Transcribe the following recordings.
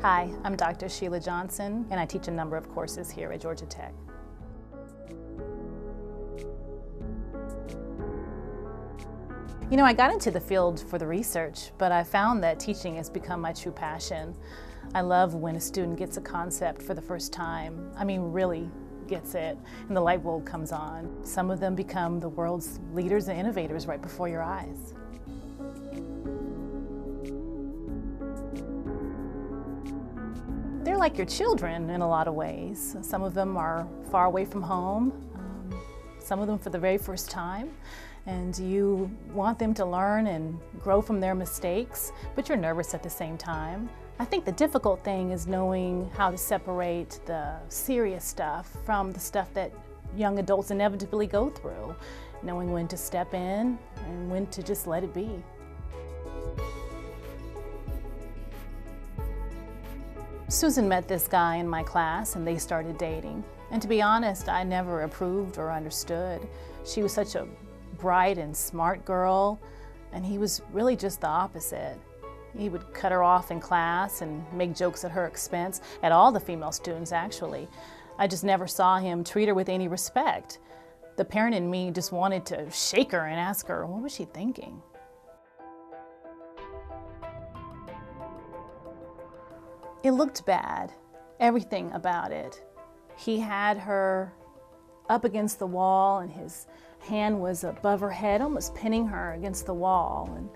Hi, I'm Dr. Sheila Johnson, and I teach a number of courses here at Georgia Tech. You know, I got into the field for the research, but I found that teaching has become my true passion. I love when a student gets a concept for the first time. I mean, really gets it, and the light bulb comes on. Some of them become the world's leaders and innovators right before your eyes. They're like your children in a lot of ways. Some of them are far away from home, some of them for the very first time, and you want them to learn and grow from their mistakes, but you're nervous at the same time. I think the difficult thing is knowing how to separate the serious stuff from the stuff that young adults inevitably go through, knowing when to step in and when to just let it be. Susan met this guy in my class and they started dating. And to be honest, I never approved or understood. She was such a bright and smart girl, and he was really just the opposite. He would cut her off in class and make jokes at her expense, at all the female students actually. I just never saw him treat her with any respect. The parent in me just wanted to shake her and ask her, what was she thinking? It looked bad, everything about it. He had her up against the wall and his hand was above her head, almost pinning her against the wall. And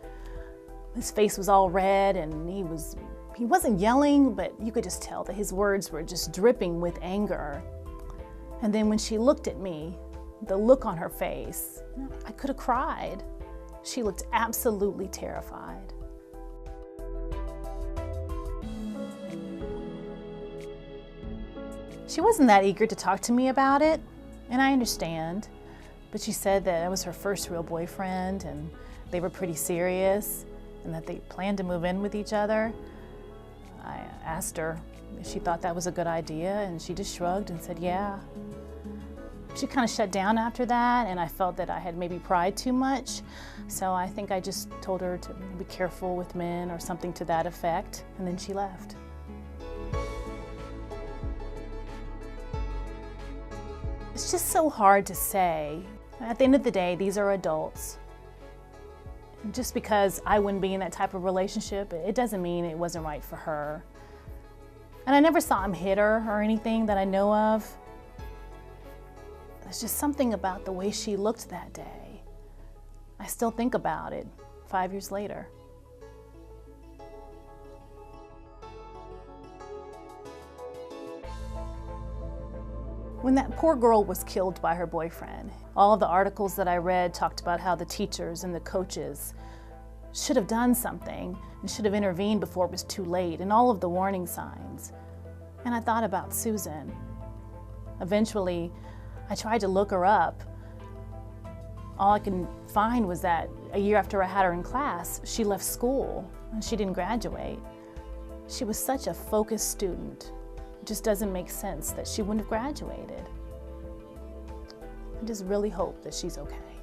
his face was all red and he wasn't yelling, but you could just tell that his words were just dripping with anger. And then when she looked at me, the look on her face, I could have cried. She looked absolutely terrified. She wasn't that eager to talk to me about it, and I understand, but she said that it was her first real boyfriend and they were pretty serious and that they planned to move in with each other. I asked her if she thought that was a good idea, and she just shrugged and said, yeah. She kind of shut down after that, and I felt that I had maybe pried too much, so I think I just told her to be careful with men or something to that effect, and then she left. It's just so hard to say. At the end of the day, these are adults. And just because I wouldn't be in that type of relationship, it doesn't mean it wasn't right for her. And I never saw him hit her or anything that I know of. There's just something about the way she looked that day. I still think about it 5 years later. When that poor girl was killed by her boyfriend, all of the articles that I read talked about how the teachers and the coaches should have done something and should have intervened before it was too late, and all of the warning signs. And I thought about Susan. Eventually, I tried to look her up. All I can find was that a year after I had her in class, she left school and she didn't graduate. She was such a focused student. It just doesn't make sense that she wouldn't have graduated. I just really hope that she's okay.